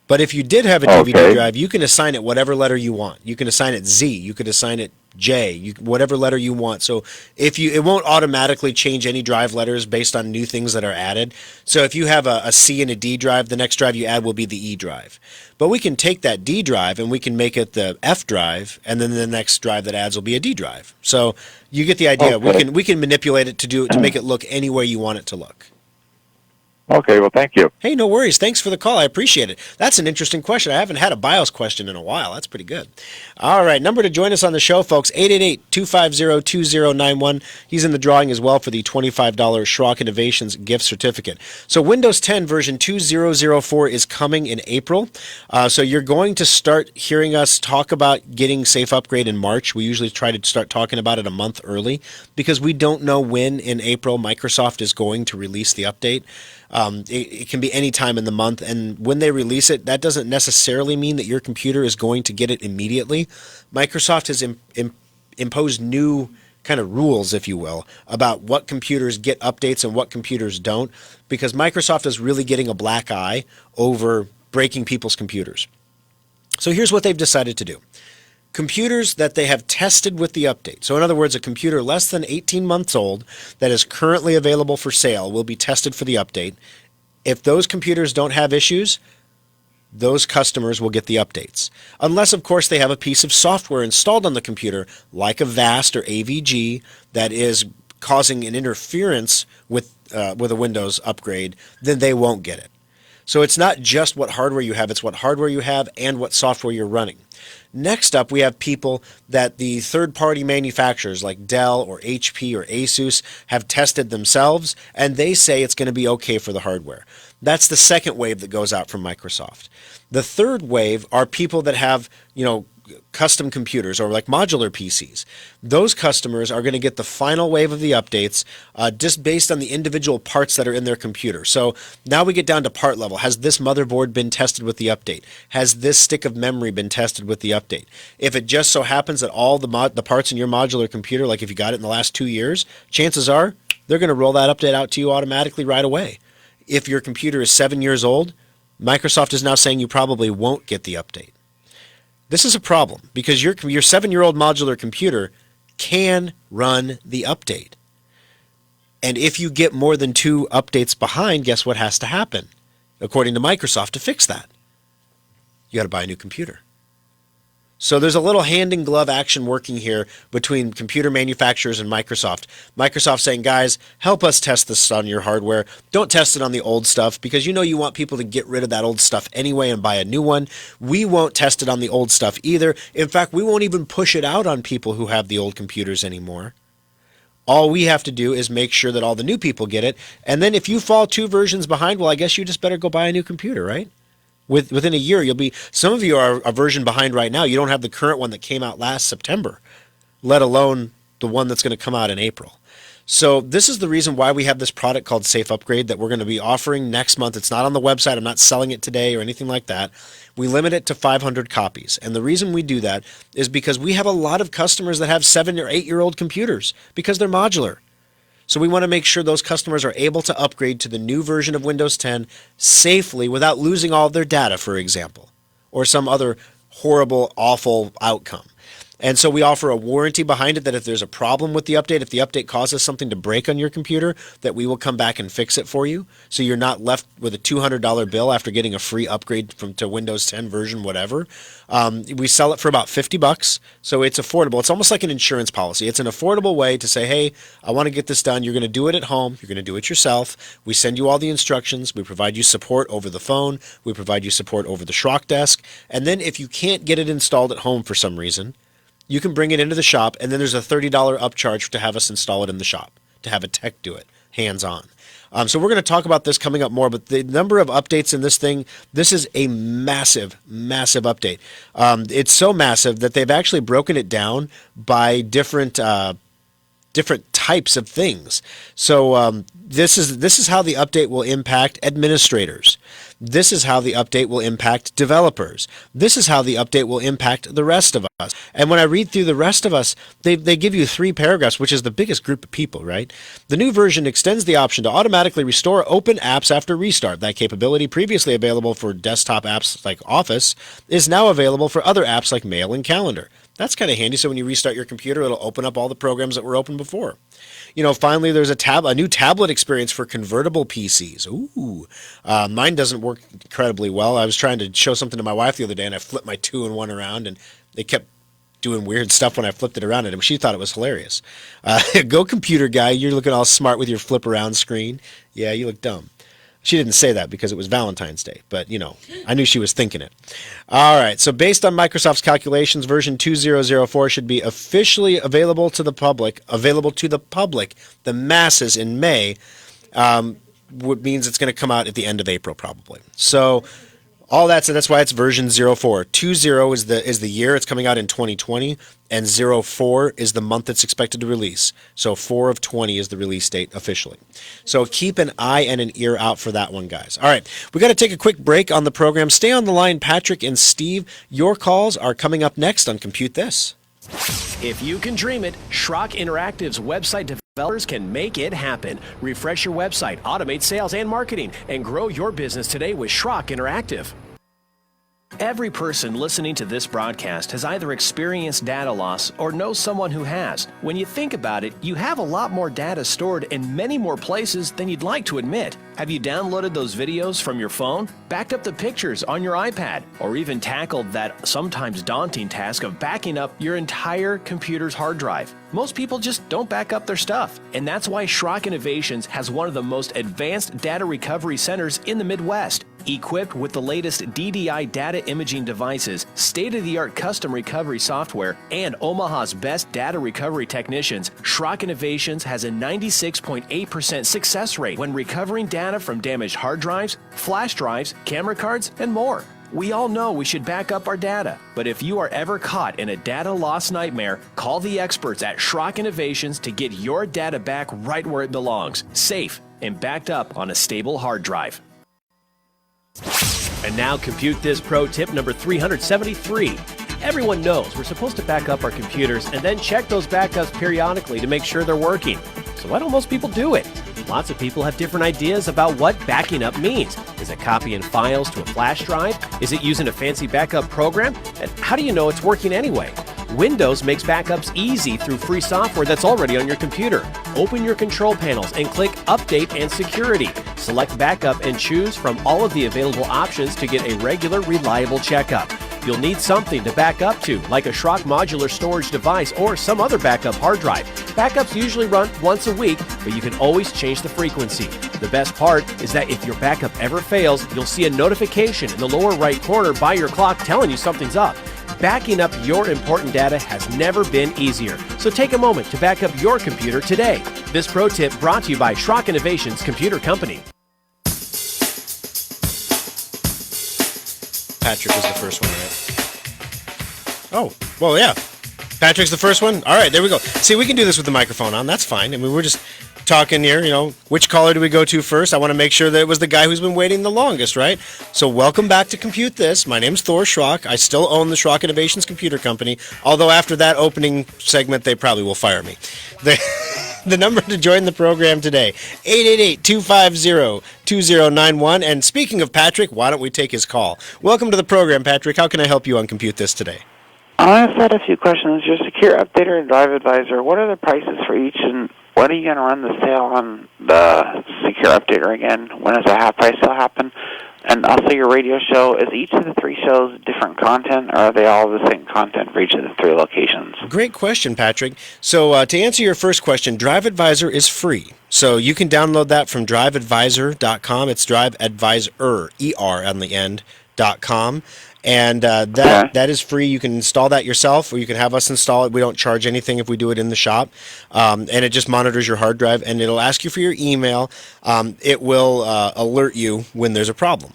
But if you did have a DVD drive, you can assign it whatever letter you want. You can assign it Z. You could assign it J. Whatever letter you want. So it won't automatically change any drive letters based on new things that are added. So if you have a C and a D drive, the next drive you add will be the E drive. But we can take that D drive and we can make it the F drive, and then the next drive that adds will be a D drive. So you get the idea. We can manipulate it to make it look any way you want it to look. Okay, well, thank you. Hey, no worries. Thanks for the call. I appreciate it. That's an interesting question. I haven't had a BIOS question in a while. That's pretty good. All right, number to join us on the show, folks, 888-250-2091. He's in the drawing as well for the $25 Schrock Innovations gift certificate. So Windows 10 version 2004 is coming in April. So you're going to start hearing us talk about getting Safe Upgrade in March. We usually try to start talking about it a month early because we don't know when in April Microsoft is going to release the update. It can be any time in the month, and when they release it, that doesn't necessarily mean that your computer is going to get it immediately. Microsoft has imposed new kind of rules, if you will, about what computers get updates and what computers don't, because Microsoft is really getting a black eye over breaking people's computers. So here's what they've decided to do. Computers that they have tested with the update. So in other words, a computer less than 18 months old that is currently available for sale will be tested for the update. If those computers don't have issues, those customers will get the updates. Unless, of course, they have a piece of software installed on the computer, like a VAST or AVG, that is causing an interference with a Windows upgrade, then they won't get it. So it's not just what hardware you have, it's what hardware you have and what software you're running. Next up, we have people that the third-party manufacturers like Dell or HP or Asus have tested themselves, and they say it's going to be okay for the hardware. That's the second wave that goes out from Microsoft. The third wave are people that have, custom computers or like modular PCs. Those customers are going to get the final wave of the updates just based on the individual parts that are in their computer. So now we get down to part level. Has this motherboard been tested with the update? Has this stick of memory been tested with the update? If it just so happens that all the parts in your modular computer, like if you got it in the last 2 years, chances are they're going to roll that update out to you automatically right away. If your computer is 7 years old, Microsoft is now saying you probably won't get the update. This is a problem because your 7-year-old modular computer can run the update. And if you get more than 2 updates behind, guess what has to happen? According to Microsoft, to fix that, you got to buy a new computer. So there's a little hand-in-glove action working here between computer manufacturers and Microsoft. Microsoft saying, guys, help us test this on your hardware. Don't test it on the old stuff because you want people to get rid of that old stuff anyway and buy a new one. We won't test it on the old stuff either. In fact, we won't even push it out on people who have the old computers anymore. All we have to do is make sure that all the new people get it. And then if you fall 2 versions behind, well, I guess you just better go buy a new computer, right? Within a year, some of you are a version behind right now. You don't have the current one that came out last September, let alone the one that's going to come out in April. So this is the reason why we have this product called Safe Upgrade that we're going to be offering next month. It's not on the website. I'm not selling it today or anything like that. We limit it to 500 copies. And the reason we do that is because we have a lot of customers that have 7 or 8-year-old computers because they're modular. So we want to make sure those customers are able to upgrade to the new version of Windows 10 safely without losing all of their data, for example, or some other horrible, awful outcome. And so we offer a warranty behind it that if there's a problem with the update, if the update causes something to break on your computer, that we will come back and fix it for you. So you're not left with a $200 bill after getting a free upgrade to Windows 10 version, whatever. We sell it for about $50, so it's affordable. It's almost like an insurance policy. It's an affordable way to say, hey, I want to get this done. You're going to do it at home. You're going to do it yourself. We send you all the instructions. We provide you support over the phone. We provide you support over the Schrock desk. And then if you can't get it installed at home for some reason, you can bring it into the shop, and then there's a $30 upcharge to have us install it in the shop, to have a tech do it, hands-on. So we're going to talk about this coming up more, but the number of updates in this thing, this is a massive, massive update. It's so massive that they've actually broken it down by different types of things. So this is how the update will impact administrators. This is how the update will impact developers. This is how the update will impact the rest of us. And when I read through the rest of us, they give you 3 paragraphs, which is the biggest group of people, right? The new version extends the option to automatically restore open apps after restart. That capability, previously available for desktop apps like Office, is now available for other apps like Mail and Calendar. That's kind of handy, so when you restart your computer, it'll open up all the programs that were open before. Finally, there's a new tablet experience for convertible PCs. Ooh. Mine doesn't work incredibly well. I was trying to show something to my wife the other day, and I flipped my 2-in-1 around, and they kept doing weird stuff when I flipped it around at him. She thought it was hilarious. Go computer guy, you're looking all smart with your flip around screen. Yeah, you look dumb. She didn't say that because it was Valentine's Day, but, I knew she was thinking it. All right, so based on Microsoft's calculations, version 2004 should be officially available to the public, the masses in May, means it's going to come out at the end of April probably. So all that, so that's why it's version 04. 20 is the year it's coming out in 2020, and 04 is the month it's expected to release. So 4 of 20 is the release date officially. So keep an eye and an ear out for that one, guys. All right, we got to take a quick break on the program. Stay on the line, Patrick and Steve. Your calls are coming up next on Compute This. If you can dream it, Schrock Interactive's website developers can make it happen. Refresh your website, automate sales and marketing, and grow your business today with Schrock Interactive. Every person listening to this broadcast has either experienced data loss or knows someone who has. When you think about it, you have a lot more data stored in many more places than you'd like to admit. Have you downloaded those videos from your phone, backed up the pictures on your iPad, or even tackled that sometimes daunting task of backing up your entire computer's hard drive? Most people just don't back up their stuff, and that's why Schrock Innovations has one of the most advanced data recovery centers in the Midwest. Equipped with the latest DDI data imaging devices, state-of-the-art custom recovery software, and Omaha's best data recovery technicians, Schrock Innovations has a 96.8% success rate when recovering data from damaged hard drives, flash drives, camera cards, and more. We all know we should back up our data, but if you are ever caught in a data loss nightmare, call the experts at Schrock Innovations to get your data back right where it belongs, safe and backed up on a stable hard drive. And now Compute This Pro tip number 373. Everyone knows we're supposed to back up our computers and then check those backups periodically to make sure they're working. So why don't most people do it? Lots of people have different ideas about what backing up means. Is it copying files to a flash drive? Is it using a fancy backup program? And how do you know it's working anyway? Windows makes backups easy through free software that's already on your computer. Open your control panels and click Update and Security. Select Backup and choose from all of the available options to get a regular, reliable checkup. You'll need something to back up to, like a Schrock modular storage device or some other backup hard drive. Backups usually run once a week, but you can always change the frequency. The best part is that if your backup ever fails, you'll see a notification in the lower right corner by your clock telling you something's up. Backing up your important data has never been easier, so take a moment to back up your computer today. This pro tip brought to you by Schrock Innovations Computer Company. Patrick was the first one, right? Oh, well, yeah. Patrick's the first one? All right, there we go. See, we can do this with the microphone on. That's fine. I mean, we're just talking here, which caller do we go to first? I want to make sure that it was the guy who's been waiting the longest, right? So welcome back to Compute This. My name's Thor Schrock. I still own the Schrock Innovations Computer Company, although after that opening segment, they probably will fire me. The number to join the program today, 888-250-2091. And speaking of Patrick, why don't we take his call? Welcome to the program, Patrick. How can I help you on Compute This today? I just had a few questions. Your Secure Updater and Drive Advisor, what are the prices for each, and when are you going to run the sale on the Secure Updater again? When does the half-price sale happen? And also your radio show, is each of the 3 shows different content, or are they all the same content for each of the 3 locations? Great question, Patrick. So to answer your first question, Drive Advisor is free. So you can download that from driveadvisor.com. It's Drive Advisor, E-R on the end, .com. and that is free. You can install that yourself, or you can have us install it. We don't charge anything if we do it in the shop, and it just monitors your hard drive, and it'll ask you for your email. It will alert you when there's a problem.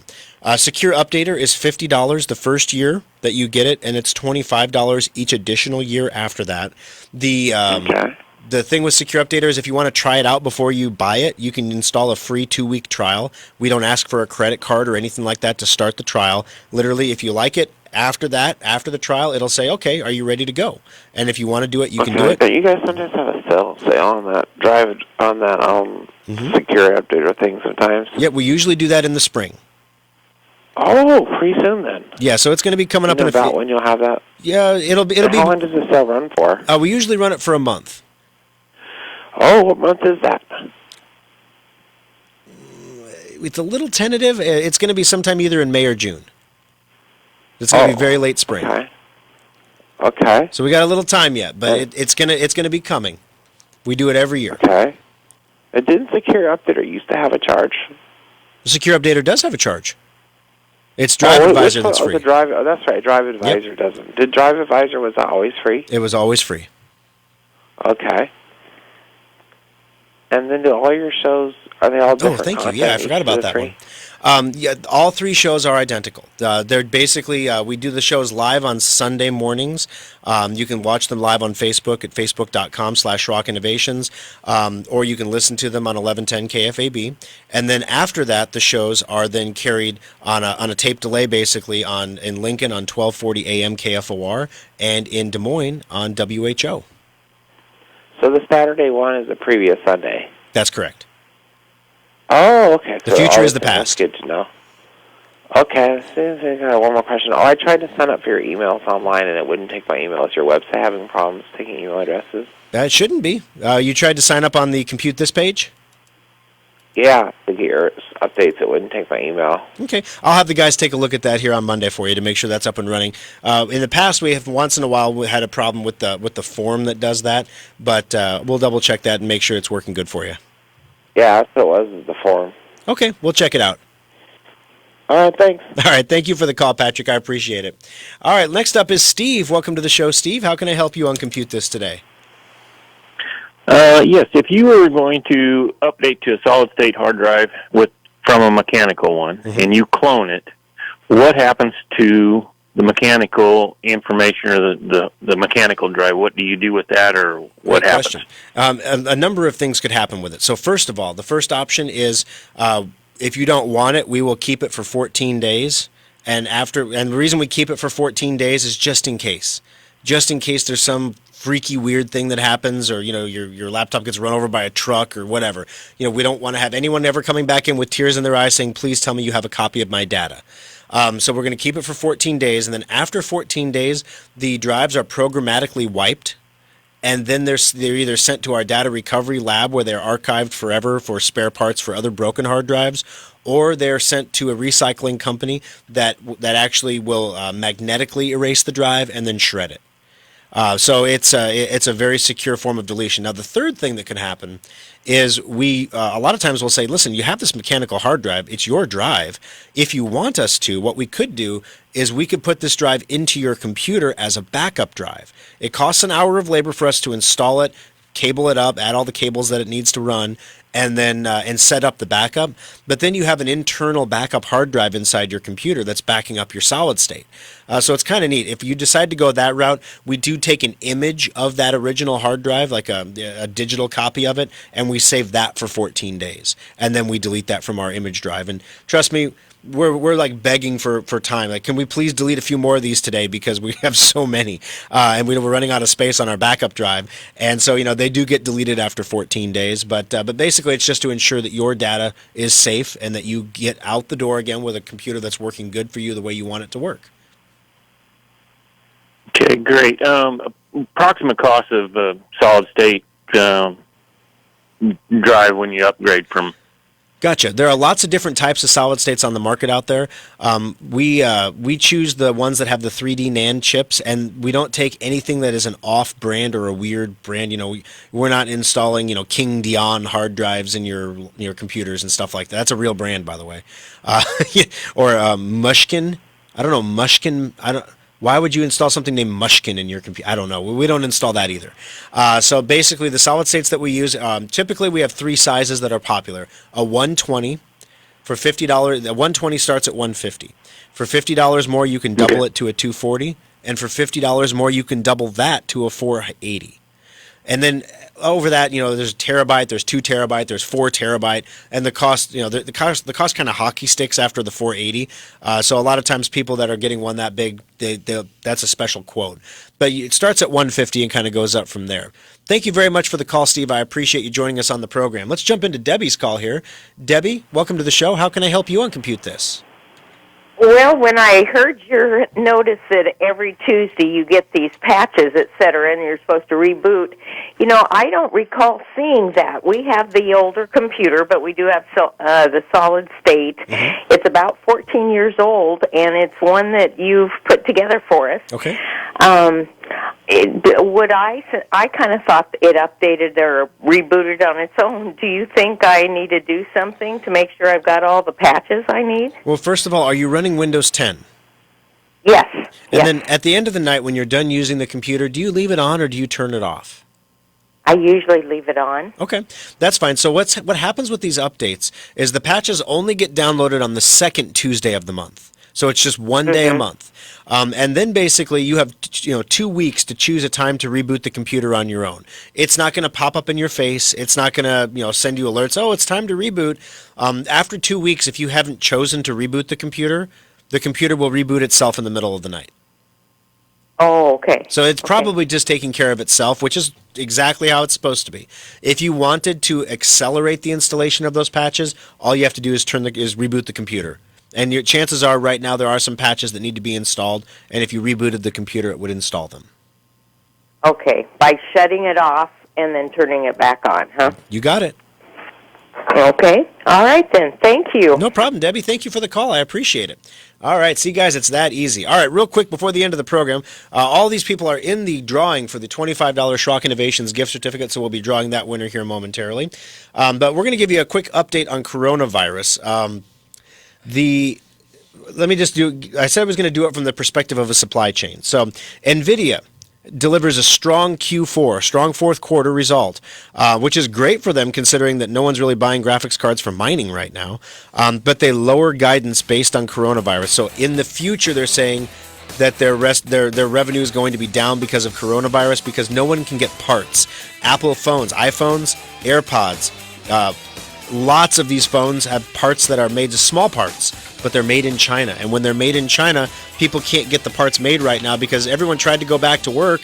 Secure Updater is $50 the first year that you get it, and it's $25 each additional year after that. The thing with Secure Updater is if you want to try it out before you buy it, you can install a free 2-week trial. We don't ask for a credit card or anything like that to start the trial. Literally, if you like it, after the trial, it'll say, okay, are you ready to go? And if you want to do it, you can do it. But you guys sometimes have a sale on that Secure Updater thing sometimes. Yeah, we usually do that in the spring. Oh, pretty soon then. Yeah, so it's going to be coming up in about when you'll have that. Yeah, it'll be. How long does the sale run for? We usually run it for a month. Oh, what month is that? It's a little tentative. It's going to be sometime either in May or June. It's going to be very late spring. Okay. So we got a little time yet, but it's gonna be coming. We do it every year. Okay. It didn't Secure Updater used to have a charge. The Secure Updater does have a charge. It's Drive Advisor that's free. That's right. Drive Advisor doesn't. Did Drive Advisor, was that always free? It was always free. Okay. And then do all your shows, are they all different? Oh, thank you. Yeah, I forgot about that one. Yeah, all 3 shows are identical. They're basically, we do the shows live on Sunday mornings. You can watch them live on Facebook at facebook.com/rockinnovations, or you can listen to them on 1110 KFAB. And then after that, the shows are then carried on a tape delay, basically, in Lincoln on 1240 AM KFOR, and in Des Moines on WHO. So the Saturday one is the previous Sunday? That's correct. Oh, okay. The future is the past. That's good to know. Okay, I got one more question. I tried to sign up for your emails online, and it wouldn't take my email. Is your website having problems taking email addresses? It shouldn't be. You tried to sign up on the Compute This page? Yeah, to get your updates, it wouldn't take my email. Okay, I'll have the guys take a look at that here on Monday for you to make sure that's up and running. In the past, we have once in a while we had a problem with the form that does that, but we'll double check that and make sure it's working good for you. Yeah, that's what it was, the form. Okay, we'll check it out. All right, thanks. All right, thank you for the call, Patrick. I appreciate it. All right, next up is Steve. Welcome to the show, Steve. How can I help you on Compute This today? Yes, if you were going to update to a solid-state hard drive from a mechanical one, and you clone it, what happens to the mechanical information or the mechanical drive? What do you do with that, or what happens? A number of things could happen with it. So first of all, the first option is if you don't want it, we will keep it for 14 days. And the reason we keep it for 14 days is just in case there's some freaky weird thing that happens, or your laptop gets run over by a truck or whatever. We don't want to have anyone ever coming back in with tears in their eyes saying, please tell me you have a copy of my data. So we're going to keep it for 14 days, and then after 14 days, the drives are programmatically wiped, and then they're either sent to our data recovery lab where they're archived forever for spare parts for other broken hard drives, or they're sent to a recycling company that actually will magnetically erase the drive and then shred it. So it's a very secure form of deletion. Now, the third thing that can happen is we a lot of times we'll say, listen, you have this mechanical hard drive. It's your drive. If you want us to, what we could do is we could put this drive into your computer as a backup drive. It costs an hour of labor for us to install it, cable it up, add all the cables that it needs to run, and then and set up the backup. But then you have an internal backup hard drive inside your computer that's backing up your solid state. So it's kind of neat. If you decide to go that route, we do take an image of that original hard drive, like a digital copy of it, and we save that for 14 days. And then we delete that from our image drive. And trust me, we're like begging for time. Like, can we please delete a few more of these today, because we have so many, and we're running out of space on our backup drive. And so they do get deleted after 14 days. But basically, it's just to ensure that your data is safe and that you get out the door again with a computer that's working good for you the way you want it to work. Okay, great. Approximate cost of a solid state drive when you upgrade from. Gotcha. There are lots of different types of solid states on the market out there. We choose the ones that have the 3D NAND chips, and we don't take anything that is an off-brand or a weird brand. We're not installing King Dion hard drives in your computers and stuff like that. That's a real brand, by the way. Or Mushkin. I don't know, Mushkin. Why would you install something named Mushkin in your computer? I don't know. We don't install that either. So basically, the solid states that we use, typically we have 3 sizes that are popular. A 120 for $50. The 120 starts at $150. For $50 more, you can double it to a 240, and for $50 more, you can double that to a 480. And then over that, there's a terabyte, there's 2 terabyte, there's 4 terabyte, and the cost, the cost kind of hockey sticks after the 480. So a lot of times people that are getting one that big, that's a special quote. But it starts at 150 and kind of goes up from there. Thank you very much for the call, Steve. I appreciate you joining us on the program. Let's jump into Debbie's call here. Debbie, welcome to the show. How can I help you on Compute This? Well, when I heard your notice that every Tuesday you get these patches, et cetera, and you're supposed to reboot, I don't recall seeing that. We have the older computer, but we do have the solid state. Mm-hmm. It's about 14 years old, and it's one that you've put together for us. Okay. I kind of thought it updated or rebooted on its own. Do you think I need to do something to make sure I've got all the patches I need? Well, first of all, are you running Windows 10? Yes. And then at the end of the night, when you're done using the computer, do you leave it on or do you turn it off? I usually leave it on. Okay, that's fine. So what happens with these updates is the patches only get downloaded on the second Tuesday of the month. So it's just one day a month. And then basically you have 2 weeks to choose a time to reboot the computer on your own. It's not going to pop up in your face. It's not going to send you alerts, oh, it's time to reboot. After 2 weeks, if you haven't chosen to reboot the computer will reboot itself in the middle of the night. Oh, okay. So it's probably just taking care of itself, which is exactly how it's supposed to be. If you wanted to accelerate the installation of those patches, all you have to do is reboot the computer. And your chances are right now there are some patches that need to be installed, and if you rebooted the computer, it would install them. Okay, by shutting it off and then turning it back on, huh? You got it. Okay. All right, then. Thank you. No problem, Debbie. Thank you for the call. I appreciate it. All right. See, guys, it's that easy. All right, real quick before the end of the program, all these people are in the drawing for the $25 Schrock Innovations gift certificate, so we'll be drawing that winner here momentarily. But we're going to give you a quick update on coronavirus. I said I was going to do it from the perspective of a supply chain. So NVIDIA delivers a strong Q4, strong fourth quarter result, which is great for them considering that no one's really buying graphics cards for mining right now. But they lower guidance based on coronavirus. So in the future, they're saying that their revenue is going to be down because of coronavirus because no one can get parts. Apple phones, iPhones, AirPods, lots of these phones have parts that are made, small parts, but they're made in China. And when they're made in China, people can't get the parts made right now because everyone tried to go back to work.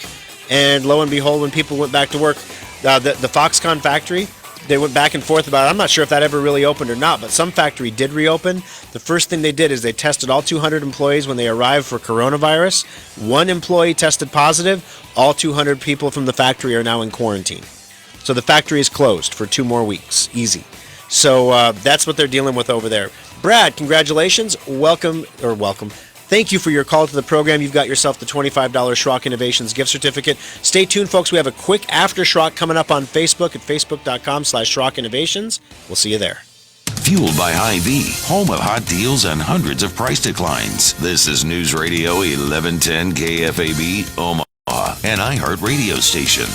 And lo and behold, when people went back to work, the Foxconn factory, they went back and forth about it. I'm not sure if that ever really opened or not, but some factory did reopen. The first thing they did is they tested all 200 employees when they arrived for coronavirus. One employee tested positive. All 200 people from the factory are now in quarantine. So the factory is closed for 2 more weeks. Easy. So that's what they're dealing with over there. Brad, congratulations. Welcome. Thank you for your call to the program. You've got yourself the $25 Schrock Innovations gift certificate. Stay tuned, folks. We have a quick After Schrock coming up on Facebook at facebook.com/Schrock Innovations. We'll see you there. Fueled by Hy-Vee, home of hot deals and hundreds of price declines. This is News Radio 1110 KFAB, Omaha, an iHeart radio station.